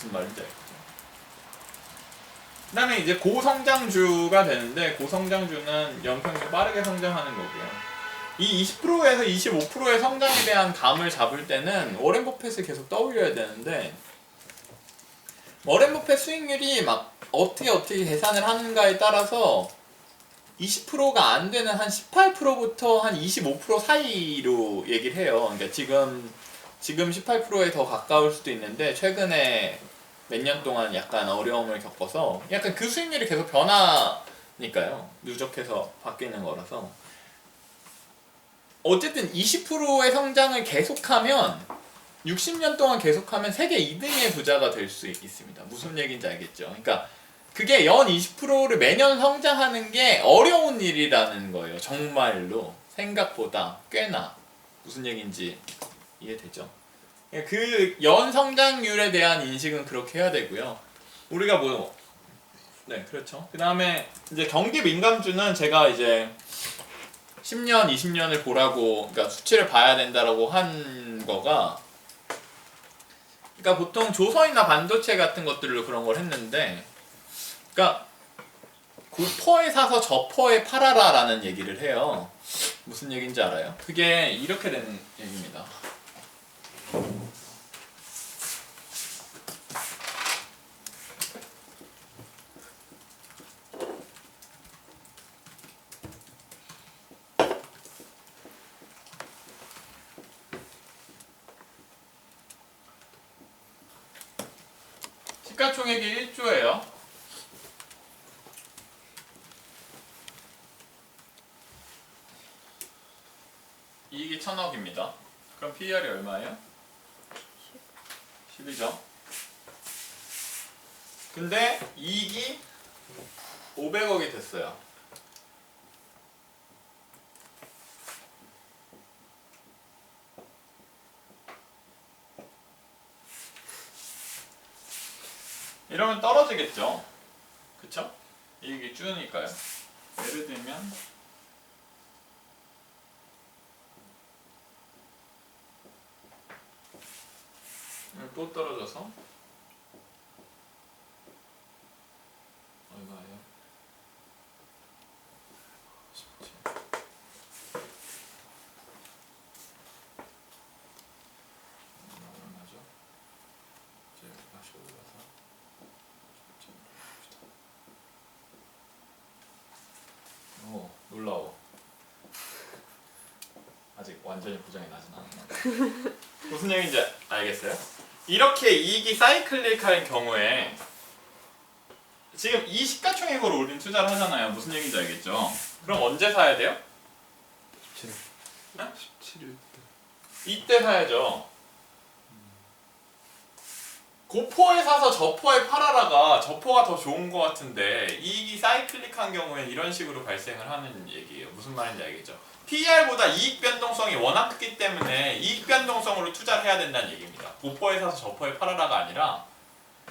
무슨 말인지 알겠죠? 그 다음에 이제 고성장주가 되는데, 고성장주는 연평균 빠르게 성장하는 거고요. 이 20%에서 25%의 성장에 대한 감을 잡을 때는 워렌 버핏을 계속 떠올려야 되는데, 워렌 버핏 수익률이 막 어떻게 계산을 하는가에 따라서 20%가 안 되는 한 18%부터 한 25% 사이로 얘기를 해요. 그러니까 지금 18%에 더 가까울 수도 있는데, 최근에 몇 년 동안 약간 어려움을 겪어서 약간 그 수익률이 계속 변하니까요. 누적해서 바뀌는 거라서. 어쨌든 20%의 성장을 계속하면 60년 동안 계속하면 세계 2등의 부자가 될 수 있습니다. 무슨 얘기인지 알겠죠? 그러니까 그게 연 20%를 매년 성장하는 게 어려운 일이라는 거예요. 정말로 생각보다 꽤나. 무슨 얘기인지 이해되죠? 그 연 성장률에 대한 인식은 그렇게 해야 되고요. 우리가 네, 그렇죠. 그 다음에 이제 경기 민감주는 제가 이제 10년, 20년을 보라고, 그러니까 수치를 봐야 된다라고 한 거가, 그러니까 보통 조선이나 반도체 같은 것들로 그런 걸 했는데, 그러니까 고퍼에 사서 저퍼에 팔아라라는 얘기를 해요. 무슨 얘기인지 알아요? 그게 이렇게 되는 얘기입니다. 시가총액이 1조예요. 이익이 1000억입니다. 그럼 PER이 얼마예요? 10이죠. 근데 이익이 500억이 됐어요. 이러면 떨어지겠죠. 그쵸? 이익이 줄으니까요. 예를 들면 또 떨어져서 얼마예요? 17. 얼마죠? 이제 다시 올라서 오, 놀라워. 아직 완전히 고장이 나진 않았나. 무슨 얘기인지 알겠어요? 이렇게 이익이 사이클릭할 경우에 지금 이 시가총액으로 우리는 투자를 하잖아요. 무슨 얘기인지 알겠죠? 그럼 언제 사야 돼요? 17일. 네? 17일. 이때 사야죠. 고포에 사서 저포에 팔아라가 저포가 더 좋은 것 같은데 이익이 사이클릭한 경우엔 이런 식으로 발생을 하는 얘기예요. 무슨 말인지 알겠죠? PER보다 이익 변동성이 워낙 크기 때문에 이익 변동성으로 투자를 해야 된다는 얘기입니다. 고포에 사서 저포에 팔아라가 아니라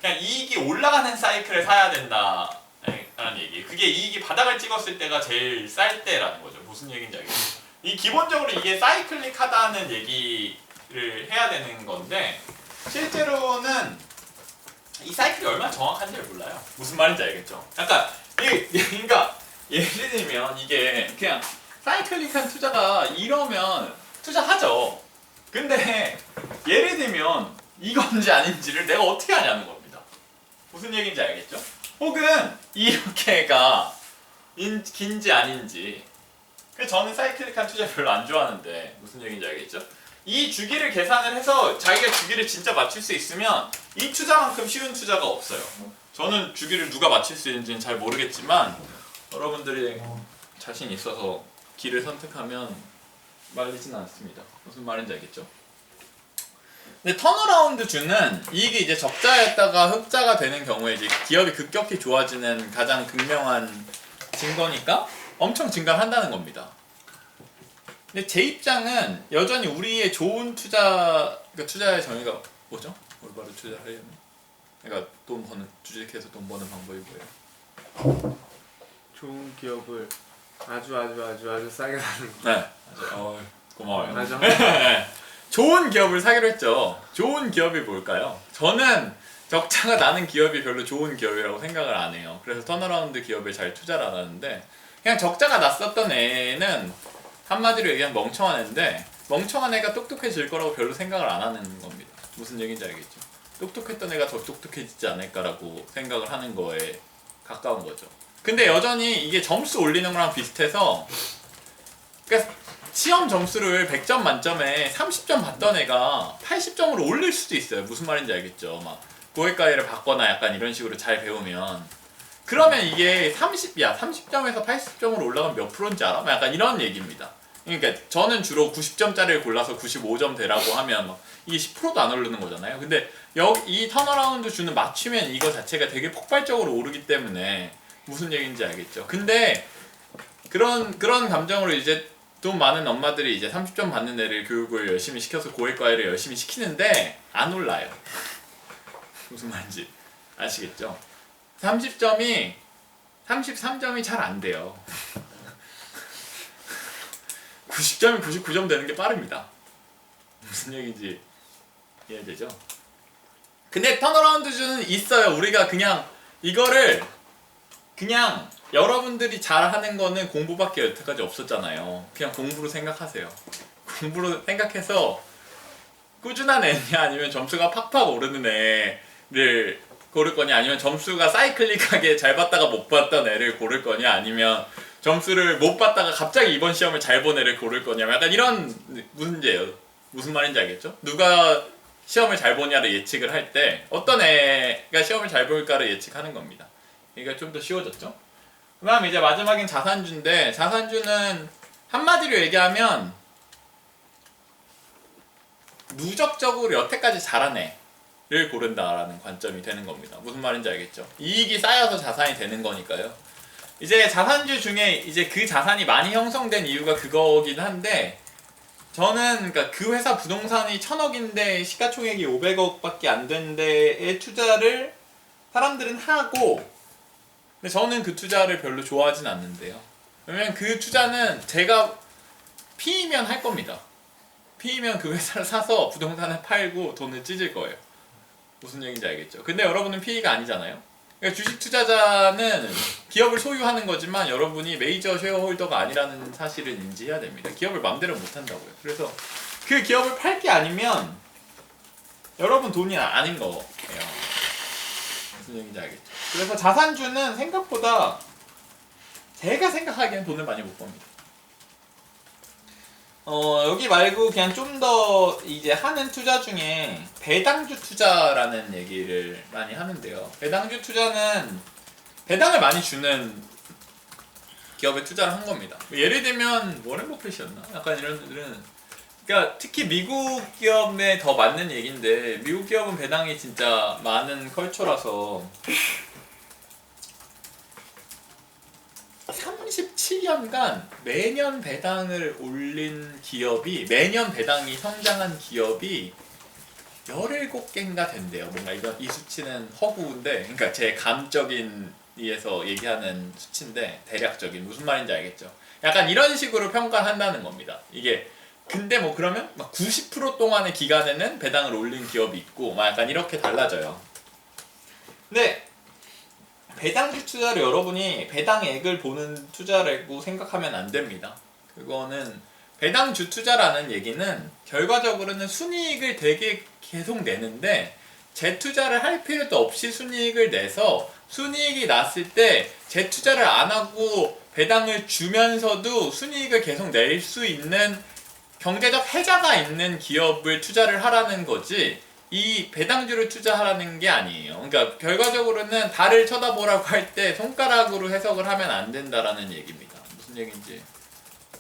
그냥 이익이 올라가는 사이클을 사야 된다라는 얘기예요. 그게 이익이 바닥을 찍었을 때가 제일 쌀 때라는 거죠. 무슨 얘기인지 알겠죠? 이 기본적으로 이게 사이클릭하다는 얘기를 해야 되는 건데 실제로는 이 사이클이 얼마나 정확한지를 몰라요. 무슨 말인지 알겠죠? 약간 그러니까 예를 들면 이게 그냥 사이클릭한 투자가 이러면 투자하죠. 근데 예를 들면 이건지 아닌지를 내가 어떻게 하냐는 겁니다. 무슨 얘기인지 알겠죠? 혹은 이렇게가 긴지 아닌지. 그래서 저는 사이클릭한 투자 별로 안 좋아하는데 무슨 얘기인지 알겠죠? 이 주기를 계산을 해서 자기가 주기를 진짜 맞출 수 있으면 이 투자만큼 쉬운 투자가 없어요. 저는 주기를 누가 맞출 수 있는지는 잘 모르겠지만 여러분들이 자신 있어서 길을 선택하면 말리진 않습니다. 무슨 말인지 알겠죠? 근데 턴어라운드 주는 이익이 이제 적자였다가 흑자가 되는 경우에 이제 기업이 급격히 좋아지는 가장 극명한 증거니까 엄청 증가한다는 겁니다. 근데 제 입장은 여전히 우리의 좋은 그러니까 투자의 정의가 뭐죠? 올바로 투자하려면 그러니까 주식해서 돈 버는 방법이 뭐예요? 좋은 기업을 아주 싸게 사는 거. 네, 맞아요. 고마워요. 맞아. 좋은 기업을 사기로 했죠. 좋은 기업이 뭘까요? 저는 적자가 나는 기업이 별로 좋은 기업이라고 생각을 안 해요. 그래서 턴어라운드 기업에 잘 투자를 안 하는데 그냥 적자가 났었던 애는 한마디로 얘기하면 멍청한 애인데 멍청한 애가 똑똑해질 거라고 별로 생각을 안 하는 겁니다. 무슨 얘기인지 알겠죠? 똑똑했던 애가 더 똑똑해지지 않을까라고 생각을 하는 거에 가까운 거죠. 근데 여전히 이게 점수 올리는 거랑 비슷해서 그러니까 시험 점수를 100점 만점에 30점 받던 애가 80점으로 올릴 수도 있어요. 무슨 말인지 알겠죠? 막 고액과외를 받거나 약간 이런 식으로 잘 배우면 그러면 이게 30점에서 80점으로 올라가면 몇 프로인지 알아? 막 약간 이런 얘기입니다. 그러니까 저는 주로 90점짜리를 골라서 95점 되라고 하면 막 이게 10%도 안 오르는 거잖아요. 근데 이 턴어라운드 주는 맞추면 이거 자체가 되게 폭발적으로 오르기 때문에 무슨 얘기인지 알겠죠. 근데 그런 감정으로 이제 돈 많은 엄마들이 이제 30점 받는 애를 교육을 열심히 시켜서 고액과외를 열심히 시키는데 안 올라요. 무슨 말인지 아시겠죠? 30점이 33점이 잘 안 돼요. 90점이 99점 되는 게 빠릅니다. 무슨 얘기인지 이해되죠? 근데 턴어라운드주는 있어요. 우리가 그냥 이거를 그냥 여러분들이 잘하는 거는 공부밖에 여태까지 없었잖아요. 그냥 공부로 생각하세요. 공부로 생각해서 꾸준한 애냐 아니면 점수가 팍팍 오르는 애를 고를 거냐 아니면 점수가 사이클릭하게 잘 봤다가 못 봤던 애를 고를 거냐 아니면 점수를 못 봤다가 갑자기 이번 시험을 잘 본 애를 고를 거냐 약간 이런 문제예요. 무슨 말인지 알겠죠? 누가 시험을 잘 보냐를 예측을 할 때 어떤 애가 시험을 잘 볼까를 예측하는 겁니다. 그러니까 좀 더 쉬워졌죠? 그 다음 이제 마지막엔 자산주인데 자산주는 한마디로 얘기하면 누적적으로 여태까지 잘한 애를 고른다라는 관점이 되는 겁니다. 무슨 말인지 알겠죠? 이익이 쌓여서 자산이 되는 거니까요. 이제 자산주 중에 이제 그 자산이 많이 형성된 이유가 그거긴 한데 저는 그러니까 그 회사 부동산이 1000억인데 시가총액이 500억밖에 안 된 데에 투자를 사람들은 하고 근데 저는 그 투자를 별로 좋아하진 않는데요. 왜냐면 그 투자는 제가 피이면 할 겁니다. 피이면 그 회사를 사서 부동산을 팔고 돈을 찢을 거예요. 무슨 얘기인지 알겠죠? 근데 여러분은 피이가 아니잖아요. 그러니까 주식 투자자는 기업을 소유하는 거지만 여러분이 메이저 쉐어홀더가 아니라는 사실을 인지해야 됩니다. 기업을 맘대로 못 한다고요. 그래서 그 기업을 팔 게 아니면 여러분 돈이 아닌 거예요. 무슨 얘기인지 알겠죠? 그래서 자산주는 생각보다 제가 생각하기엔 돈을 많이 못 법니다. 여기 말고 그냥 좀 더 이제 하는 투자 중에 배당주 투자라는 얘기를 많이 하는데요. 배당주 투자는 배당을 많이 주는 기업에 투자를 한 겁니다. 예를 들면 워렌 버핏이었나? 약간 이런 들은 그러니까 특히 미국 기업에 더 맞는 얘기인데 미국 기업은 배당이 진짜 많은 컬처라서 37년간 매년 배당을 올린 기업이 매년 배당이 성장한 기업이 17개인가 된대요. 뭔가 이 수치는 허구인데 그러니까 제 감적인 이에서 얘기하는 수치인데 대략적인 무슨 말인지 알겠죠? 약간 이런 식으로 평가한다는 겁니다. 이게 근데 뭐 그러면 막 90% 동안의 기간에는 배당을 올린 기업이 있고 막 약간 이렇게 달라져요. 근데 배당주 투자를 여러분이 배당액을 보는 투자라고 생각하면 안 됩니다. 그거는 배당주 투자라는 얘기는 결과적으로는 순이익을 되게 계속 내는데 재투자를 할 필요도 없이 순이익을 내서 순이익이 났을 때 재투자를 안 하고 배당을 주면서도 순이익을 계속 낼 수 있는 경제적 해자가 있는 기업을 투자를 하라는 거지 이 배당주를 투자하라는 게 아니에요. 그러니까 결과적으로는 달을 쳐다보라고 할 때 손가락으로 해석을 하면 안 된다라는 얘기입니다. 무슨 얘기인지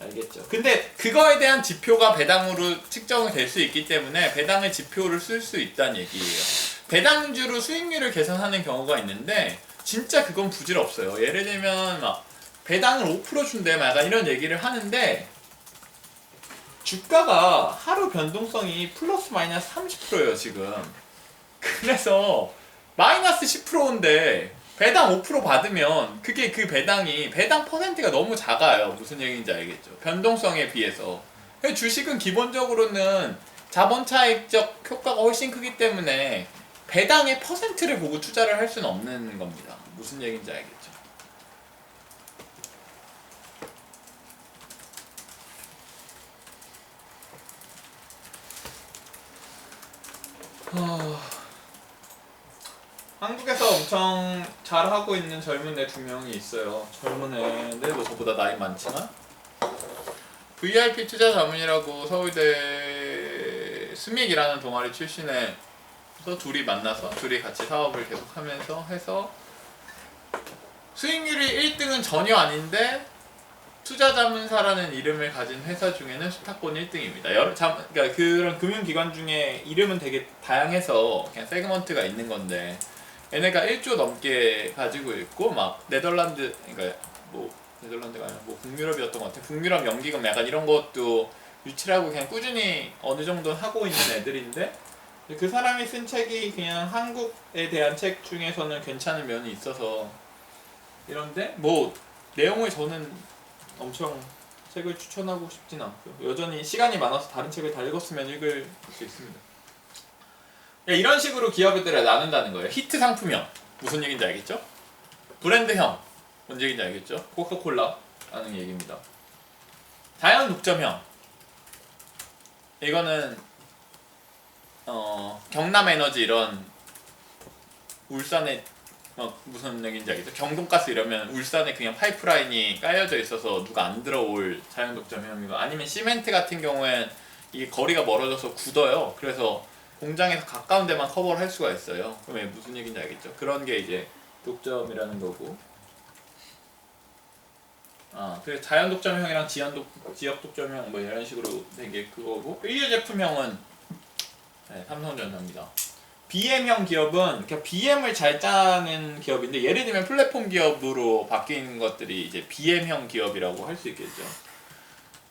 알겠죠? 근데 그거에 대한 지표가 배당으로 측정이 될 수 있기 때문에 배당의 지표를 쓸 수 있다는 얘기예요. 배당주로 수익률을 계산하는 경우가 있는데 진짜 그건 부질없어요. 예를 들면 막 배당을 5% 준대 막 약간 이런 얘기를 하는데 주가가 하루 변동성이 플러스 마이너스 30%예요 지금. 그래서 마이너스 10%인데 배당 5% 받으면 그게 그 배당이 배당 퍼센트가 너무 작아요. 무슨 얘기인지 알겠죠? 변동성에 비해서. 주식은 기본적으로는 자본 차익적 효과가 훨씬 크기 때문에 배당의 퍼센트를 보고 투자를 할 수는 없는 겁니다. 무슨 얘기인지 알겠죠? 한국에서 엄청 잘하고 있는 젊은 애 2명이 있어요. 젊은 애인데 뭐 저보다 나이 많지만 VIP 투자 자문이라고 서울대 스믹이라는 동아리 출신에서 둘이 만나서 둘이 같이 사업을 계속하면서 해서 수익률이 1등은 전혀 아닌데 투자자문사라는 이름을 가진 회사 중에는 수탁권 1등입니다. 그러니까 그런 금융기관 중에 이름은 되게 다양해서 그냥 세그먼트가 있는 건데 얘네가 1조 넘게 가지고 있고 막 네덜란드 그러니까 뭐 네덜란드가 아니라 뭐 북유럽이었던 것 같아. 북유럽 연기금 약간 이런 것도 유치하고 그냥 꾸준히 어느 정도 하고 있는 애들인데 그 사람이 쓴 책이 그냥 한국에 대한 책 중에서는 괜찮은 면이 있어서 이런데 뭐 내용을 저는 엄청 책을 추천하고 싶진 않고요. 여전히 시간이 많아서 다른 책을 다 읽었으면 읽을 수 있습니다. 이런 식으로 기업들을 나눈다는 거예요. 히트 상품형 무슨 얘기인지 알겠죠? 브랜드형 뭔 얘기인지 알겠죠? 코카콜라 라는 얘기입니다. 자연 독점형 이거는 경남에너지 이런 울산에 무슨 얘기인지 알겠죠? 경동가스 이러면 울산에 그냥 파이프라인이 깔려져 있어서 누가 안 들어올 자연 독점형이고 아니면 시멘트 같은 경우엔 이게 거리가 멀어져서 굳어요. 그래서 공장에서 가까운 데만 커버를 할 수가 있어요. 그러면 무슨 얘기인지 알겠죠? 그런 게 이제 독점이라는 거고. 그래서 자연 독점형이랑 지역 독점형 뭐 이런 식으로 된 게 그거고. 의류 제품형은 삼성전자입니다. BM형 기업은 그러니까 BM을 잘 짜는 기업인데 예를 들면 플랫폼 기업으로 바뀐 것들이 이제 BM형 기업이라고 할 수 있겠죠.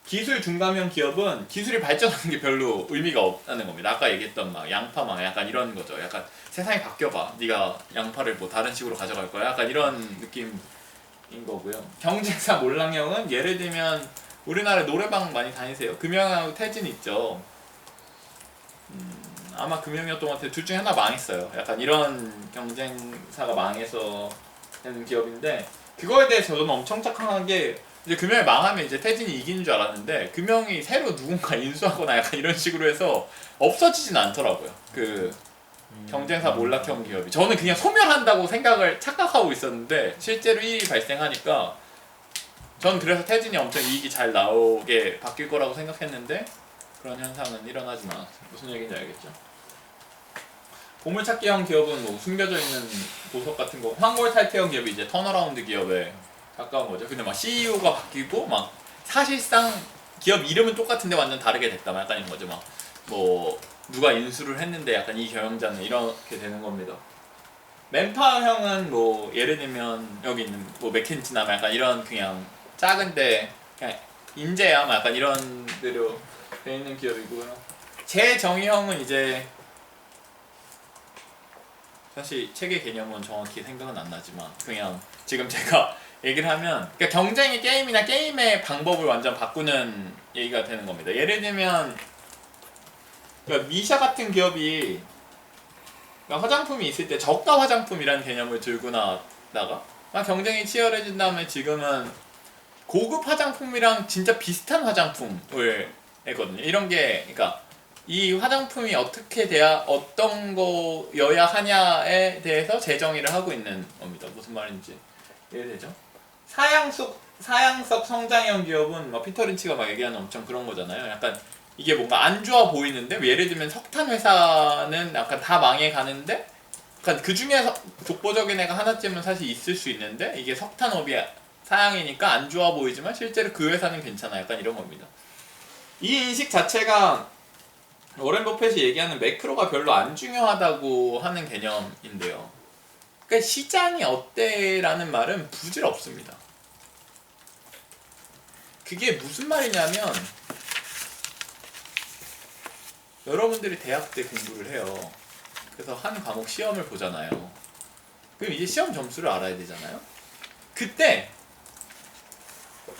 기술 중감형 기업은 기술이 발전하는 게 별로 의미가 없다는 겁니다. 아까 얘기했던 막 양파 막 약간 이런 거죠. 약간 세상이 바뀌어봐. 네가 양파를 뭐 다른 식으로 가져갈 거야. 약간 이런 느낌인 거고요. 경쟁사 몰랑형은 예를 들면 우리나라 노래방 많이 다니세요. 금영하고 태진 있죠. 아마 금영이었던 것 같아요. 둘 중에 하나 망했어요. 약간 이런 경쟁사가 망해서 되는 기업인데 그거에 대해서 저는 엄청 착각한 게 이제 금형이 망하면 이제 태진이 이기는 줄 알았는데 금형이 새로 누군가 인수하거나 약간 이런 식으로 해서 없어지진 않더라고요. 그 경쟁사 몰락형 기업이 저는 그냥 소멸한다고 생각을 착각하고 있었는데 실제로 일이 발생하니까 전 그래서 태진이 엄청 이익이 잘 나오게 바뀔 거라고 생각했는데 그런 현상은 일어나진 않았어요. 무슨 얘기인지 알겠죠? 보물찾기형 기업은 뭐 숨겨져 있는 보석 같은 거 황골탈퇴형 기업이 이제 턴어라운드 기업에 가까운 거죠. 근데 막 CEO가 바뀌고 막 사실상 기업 이름은 똑같은데 완전 다르게 됐다. 막 약간 이런 거죠. 막 뭐 누가 인수를 했는데 약간 이 경영자는 이렇게 되는 겁니다. 맨파워형은 뭐 예를 들면 여기 있는 뭐 맥켄지나 막 약간 이런 그냥 작은데 그냥 인재야 막 약간 이런 대로 돼 있는 기업이고요. 재정의형은 이제 사실 책의 개념은 정확히 생각은 안 나지만 그냥 지금 제가 얘기를 하면 그러니까 경쟁의 게임이나 게임의 방법을 완전 바꾸는 얘기가 되는 겁니다. 예를 들면 그러니까 미샤 같은 기업이 그러니까 화장품이 있을 때 저가 화장품이라는 개념을 들고 나다가 경쟁이 치열해진 다음에 지금은 고급 화장품이랑 진짜 비슷한 화장품을 내거든요. 이런 게 그러니까 이 화장품이 어떻게 돼야 어떤 거여야 하냐에 대해서 재정의를 하고 있는 겁니다. 무슨 말인지 이해되죠? 사양석 성장형 기업은 막 피터 린치가 막 얘기하는 엄청 그런 거잖아요. 약간 이게 뭔가 안 좋아 보이는데 예를 들면 석탄 회사는 약간 다 망해 가는데 약간 그 중에서 독보적인 애가 하나쯤은 사실 있을 수 있는데 이게 석탄업이 사양이니까 안 좋아 보이지만 실제로 그 회사는 괜찮아. 약간 이런 겁니다. 이 인식 자체가 워렌 버핏이 얘기하는 매크로가 별로 안 중요하다고 하는 개념인데요. 그러니까 시장이 어때라는 말은 부질없습니다. 그게 무슨 말이냐면 여러분들이 대학 때 공부를 해요. 그래서 한 과목 시험을 보잖아요. 그럼 이제 시험 점수를 알아야 되잖아요. 그때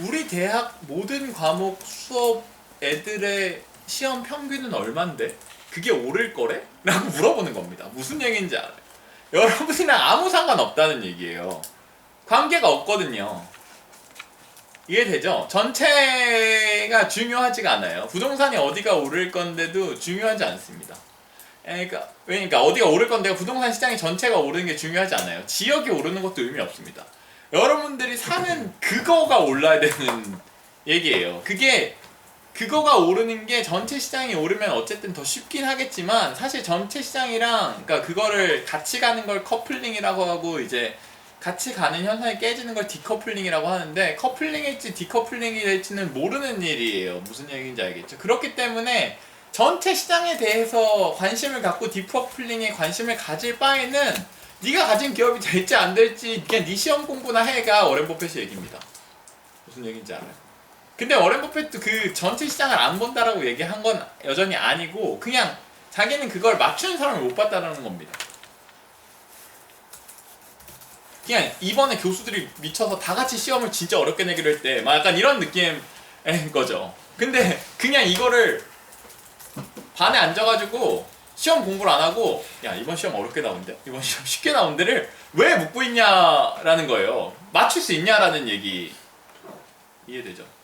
우리 대학 모든 과목 수업 애들의 시험 평균은 얼만데? 그게 오를 거래? 라고 물어보는 겁니다. 무슨 얘기인지 알아요? 여러분이랑 아무 상관없다는 얘기예요. 관계가 없거든요. 이해되죠? 전체가 중요하지가 않아요. 부동산이 어디가 오를 건데도 중요하지 않습니다. 그러니까 어디가 오를 건데요. 부동산 시장이 전체가 오르는 게 중요하지 않아요. 지역이 오르는 것도 의미 없습니다. 여러분들이 사는 그거가 올라야 되는 얘기예요. 그거가 오르는 게 전체 시장이 오르면 어쨌든 더 쉽긴 하겠지만 사실 전체 시장이랑 그러니까 그거를 같이 가는 걸 커플링이라고 하고 이제 같이 가는 현상이 깨지는 걸 디커플링이라고 하는데 커플링일지 디커플링이 될지는 모르는 일이에요. 무슨 얘기인지 알겠죠? 그렇기 때문에 전체 시장에 대해서 관심을 갖고 디커플링에 관심을 가질 바에는 네가 가진 기업이 될지 안 될지 그냥 네 시험 공부나 해가 워렌 버핏의 얘기입니다. 무슨 얘기인지 알아요? 근데 워렌 버핏도 그 전체 시장을 안 본다라고 얘기한 건 여전히 아니고 그냥 자기는 그걸 맞추는 사람을 못 봤다라는 겁니다. 그냥 이번에 교수들이 미쳐서 다 같이 시험을 진짜 어렵게 내기로 했대. 막 약간 이런 느낌인 거죠. 근데 그냥 이거를 반에 앉아가지고 시험 공부를 안 하고 야 이번 시험 어렵게 나온대? 이번 시험 쉽게 나온대를 왜 묻고 있냐라는 거예요. 맞출 수 있냐라는 얘기 이해되죠?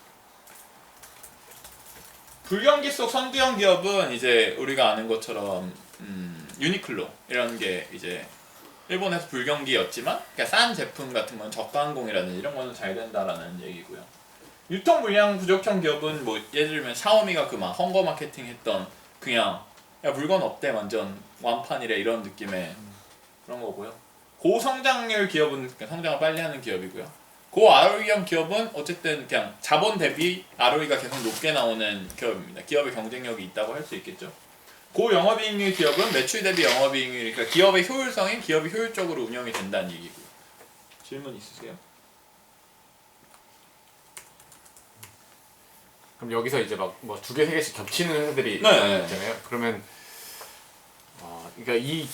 불경기 속 선두형 기업은 이제 우리가 아는 것처럼 유니클로 이런 게 이제 일본에서 불경기였지만 그러니까 싼 제품 같은 건 저가항공이라든지 이런 거는 잘 된다라는 얘기고요. 유통 물량 부족형 기업은 뭐 예를 들면 샤오미가 그 막 헝거 마케팅 했던 그냥 야 물건 없대 완전 완판이래 이런 느낌의 그런 거고요. 고성장률 기업은 그러니까 성장을 빨리 하는 기업이고요. 고 ROE형 기업은 어쨌든 그냥 자본 대비 ROE가 계속 높게 나오는 기업입니다. 기업의 경쟁력이 있다고 할 수 있겠죠. 고영업이익률 기업은 매출 대비 영업이익률, 그러니까 기업의 효율성이 기업이 효율적으로 운영이 된다는 얘기고요. 질문 있으세요? 그럼 여기서 이제 막 뭐 두 개 세 개씩 겹치는 회사들이 네. 있잖아요. 그러면 그러니까 이